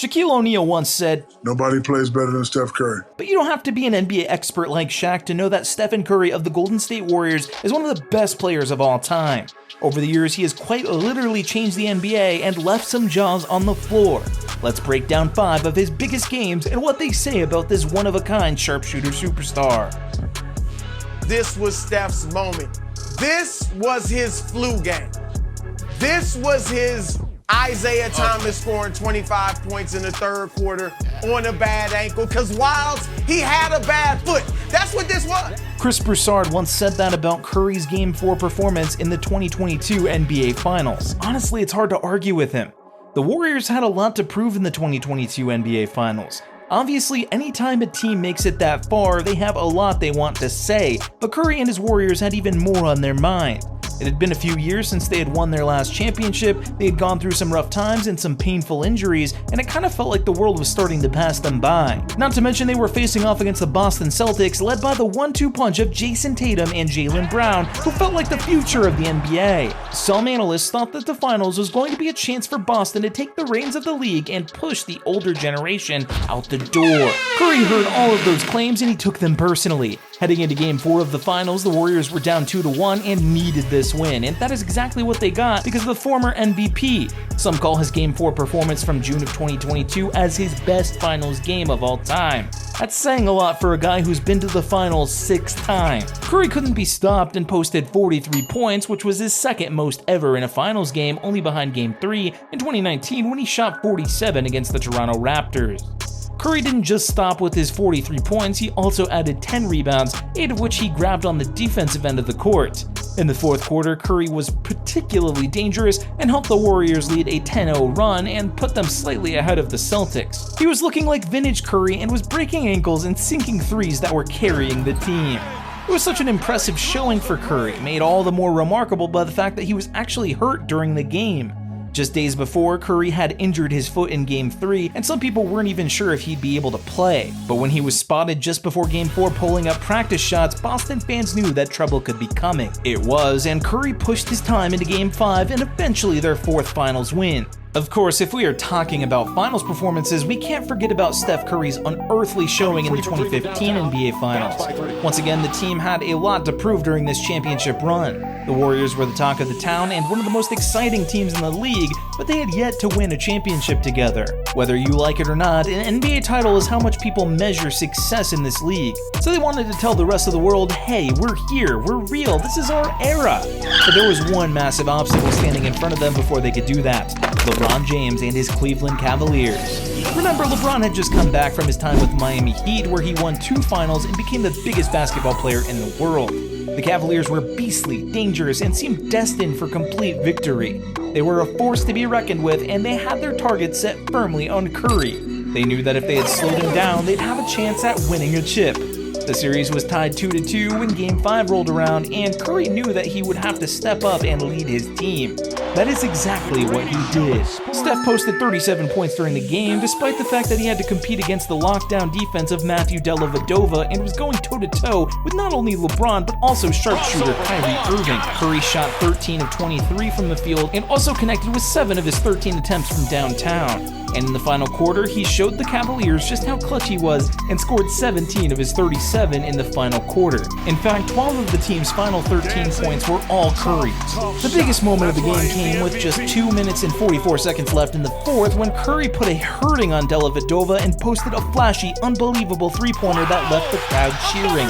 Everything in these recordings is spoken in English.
Shaquille O'Neal once said, "Nobody plays better than Steph Curry." But you don't have to be an NBA expert like Shaq to know that Stephen Curry of the Golden State Warriors is one of the best players of all time. Over the years, he has quite literally changed the NBA and left some jaws on the floor. Let's break down 5 of his biggest games and what they say about this one-of-a-kind sharpshooter superstar. This was Steph's moment. This was his flu game. This was his Isaiah Thomas scoring 25 points in the third quarter on a bad ankle, because Wilds, he had a bad foot. That's what this was. Chris Broussard once said that about Curry's Game 4 performance in the 2022 NBA Finals. Honestly, it's hard to argue with him. The Warriors had a lot to prove in the 2022 NBA Finals. Obviously, anytime a team makes it that far, they have a lot they want to say, but Curry and his Warriors had even more on their mind. It had been a few years since they had won their last championship, they had gone through some rough times and some painful injuries, and it kind of felt like the world was starting to pass them by. Not to mention they were facing off against the Boston Celtics, led by the 1-2 punch of Jason Tatum and Jaylen Brown, who felt like the future of the NBA. Some analysts thought that the finals was going to be a chance for Boston to take the reins of the league and push the older generation out the door. Curry heard all of those claims and he took them personally. Heading into Game 4 of the finals, the Warriors were down 2-1 and needed this win, and that is exactly what they got because of the former MVP. Some call his Game 4 performance from June of 2022 as his best finals game of all time. That's saying a lot for a guy who's been to the finals 6 times. Curry couldn't be stopped and posted 43 points, which was his second most ever in a finals game, only behind Game 3 in 2019 when he shot 47 against the Toronto Raptors. Curry didn't just stop with his 43 points, he also added 10 rebounds, 8 of which he grabbed on the defensive end of the court. In the fourth quarter, Curry was particularly dangerous and helped the Warriors lead a 10-0 run and put them slightly ahead of the Celtics. He was looking like vintage Curry and was breaking ankles and sinking threes that were carrying the team. It was such an impressive showing for Curry, made all the more remarkable by the fact that he was actually hurt during the game. Just days before, Curry had injured his foot in Game 3, and some people weren't even sure if he'd be able to play. But when he was spotted just before Game 4 pulling up practice shots, Boston fans knew that trouble could be coming. It was, and Curry pushed his time into Game 5 and eventually their 4th finals win. Of course, if we are talking about finals performances, we can't forget about Steph Curry's unearthly showing in the 2015 NBA Finals. Once again, the team had a lot to prove during this championship run. The Warriors were the talk of the town and one of the most exciting teams in the league, but they had yet to win a championship together. Whether you like it or not, an NBA title is how much people measure success in this league. So they wanted to tell the rest of the world, hey, we're here, we're real, this is our era. But there was one massive obstacle standing in front of them before they could do that. LeBron James and his Cleveland Cavaliers. Remember, LeBron had just come back from his time with Miami Heat, where he won 2 finals and became the biggest basketball player in the world. The Cavaliers were beastly, dangerous, and seemed destined for complete victory. They were a force to be reckoned with, and they had their targets set firmly on Curry. They knew that if they had slowed him down, they'd have a chance at winning a chip. The series was tied 2-2 when Game 5 rolled around, and Curry knew that he would have to step up and lead his team. That is exactly what he did. Steph posted 37 points during the game, despite the fact that he had to compete against the lockdown defense of Matthew Dellavedova and was going toe-to-toe with not only LeBron but also sharpshooter Kyrie Irving. Curry shot 13 of 23 from the field and also connected with 7 of his 13 attempts from downtown. And in the final quarter, he showed the Cavaliers just how clutch he was and scored 17 of his 37 in the final quarter. In fact, 12 of the team's final 13 points were all Curry's. The biggest moment of the game came with just 2 minutes and 44 seconds left in the fourth when Curry put a hurting on Dellavedova and posted a flashy, unbelievable three-pointer that left the crowd cheering.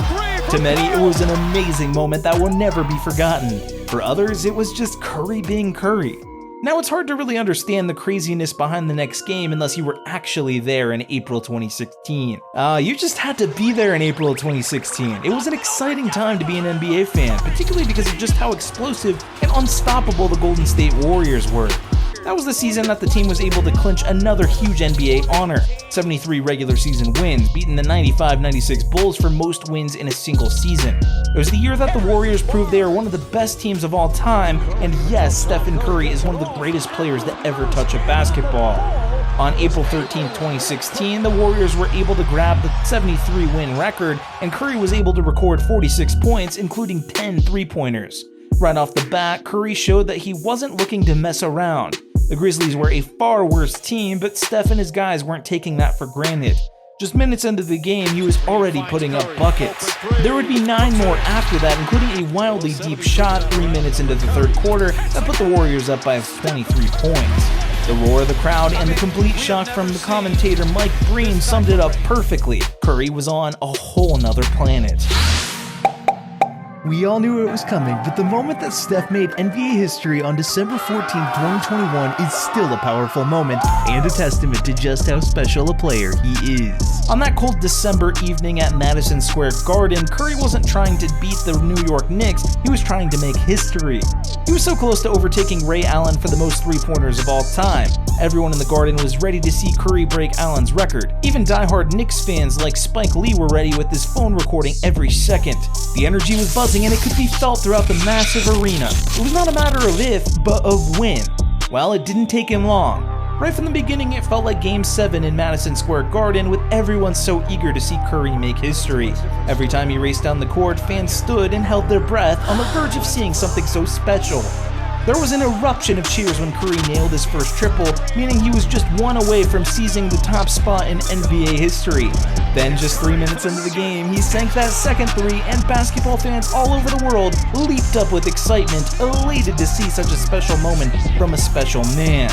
To many, it was an amazing moment that will never be forgotten. For others, it was just Curry being Curry. Now, it's hard to really understand the craziness behind the next game unless you were actually there in April 2016. You just had to be there in April 2016. It was an exciting time to be an NBA fan, particularly because of just how explosive and unstoppable the Golden State Warriors were. That was the season that the team was able to clinch another huge NBA honor, 73 regular season wins, beating the 95-96 Bulls for most wins in a single season. It was the year that the Warriors proved they are one of the best teams of all time, and yes, Stephen Curry is one of the greatest players to ever touch a basketball. On April 13, 2016, the Warriors were able to grab the 73-win record, and Curry was able to record 46 points, including 10 three-pointers. Right off the bat, Curry showed that he wasn't looking to mess around. The Grizzlies were a far worse team, but Steph and his guys weren't taking that for granted. Just minutes into the game, he was already putting up buckets. There would be 9 more after that, including a wildly deep shot 3 minutes into the third quarter that put the Warriors up by 23 points. The roar of the crowd and the complete shock from the commentator Mike Breen summed it up perfectly. Curry was on a whole nother planet. We all knew it was coming, but the moment that Steph made NBA history on December 14, 2021 is still a powerful moment and a testament to just how special a player he is. On that cold December evening at Madison Square Garden, Curry wasn't trying to beat the New York Knicks, he was trying to make history. He was so close to overtaking Ray Allen for the most three-pointers of all time. Everyone in the Garden was ready to see Curry break Allen's record. Even diehard Knicks fans like Spike Lee were ready with his phone recording every second. The energy was buzzing and it could be felt throughout the massive arena. It was not a matter of if, but of when. Well, it didn't take him long. Right from the beginning, it felt like Game 7 in Madison Square Garden, with everyone so eager to see Curry make history. Every time he raced down the court, fans stood and held their breath on the verge of seeing something so special. There was an eruption of cheers when Curry nailed his first triple, meaning he was just one away from seizing the top spot in NBA history. Then, just 3 minutes into the game, he sank that second three, and basketball fans all over the world leaped up with excitement, elated to see such a special moment from a special man.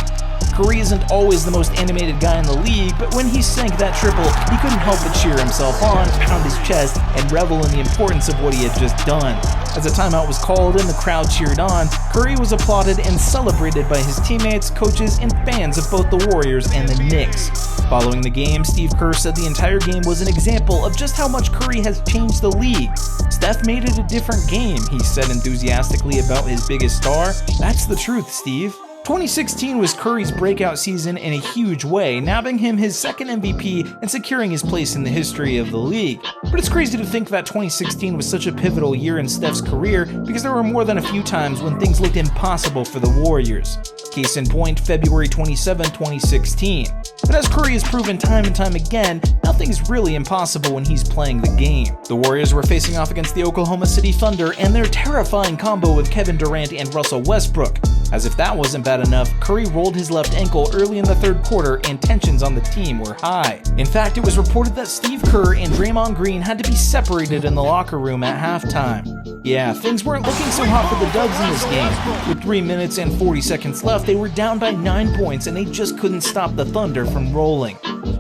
Curry isn't always the most animated guy in the league, but when he sank that triple, he couldn't help but cheer himself on, pound his chest, and revel in the importance of what he had just done. As a timeout was called and the crowd cheered on, Curry was applauded and celebrated by his teammates, coaches, and fans of both the Warriors and the Knicks. Following the game, Steve Kerr said the entire game was an example of just how much Curry has changed the league. Steph made it a different game, he said enthusiastically about his biggest star. That's the truth, Steve. 2016 was Curry's breakout season in a huge way, nabbing him his second MVP and securing his place in the history of the league. But it's crazy to think that 2016 was such a pivotal year in Steph's career because there were more than a few times when things looked impossible for the Warriors. Case in point, February 27, 2016. But as Curry has proven time and time again, nothing's really impossible when he's playing the game. The Warriors were facing off against the Oklahoma City Thunder and their terrifying combo with Kevin Durant and Russell Westbrook. As if that wasn't bad enough, Curry rolled his left ankle early in the third quarter and tensions on the team were high. In fact, it was reported that Steve Kerr and Draymond Green had to be separated in the locker room at halftime. Yeah, things weren't looking so hot for the Dubs in this game. With 3 minutes and 40 seconds left, they were down by 9 points and they just couldn't stop the Thunder from rolling.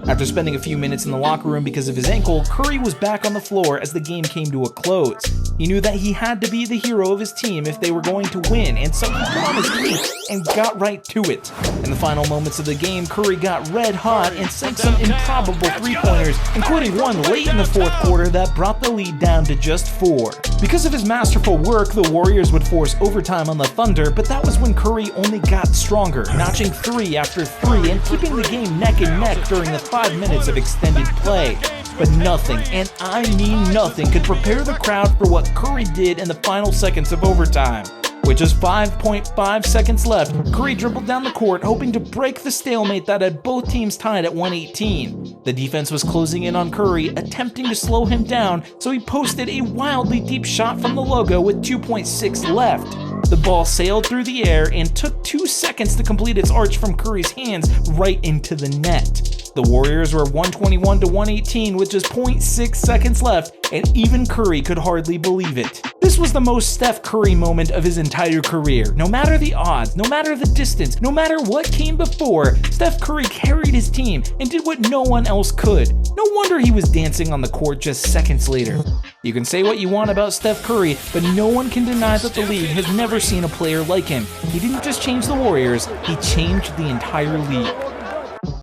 After spending a few minutes in the locker room because of his ankle, Curry was back on the floor as the game came to a close. He knew that he had to be the hero of his team if they were going to win, and so he got on his feet and got right to it. In the final moments of the game, Curry got red hot and sank some improbable three-pointers, including one late in the fourth quarter that brought the lead down to just 4. Because of his masterful work, the Warriors would force overtime on the Thunder, but that was when Curry only got stronger, notching 3 after 3 and keeping the game neck and neck during the 5 minutes of extended play. But nothing, and I mean nothing, could prepare the crowd for what Curry did in the final seconds of overtime. With just 5.5 seconds left, Curry dribbled down the court, hoping to break the stalemate that had both teams tied at 118. The defense was closing in on Curry, attempting to slow him down, so he posted a wildly deep shot from the logo with 2.6 left. The ball sailed through the air and took 2 seconds to complete its arch from Curry's hands right into the net. The Warriors were 121 to 118 with just 0.6 seconds left, and even Curry could hardly believe it. This was the most Steph Curry moment of his entire career. No matter the odds, no matter the distance, no matter what came before, Steph Curry carried his team and did what no one else could. No wonder he was dancing on the court just seconds later. You can say what you want about Steph Curry, but no one can deny that the league has never seen a player like him. He didn't just change the Warriors, he changed the entire league.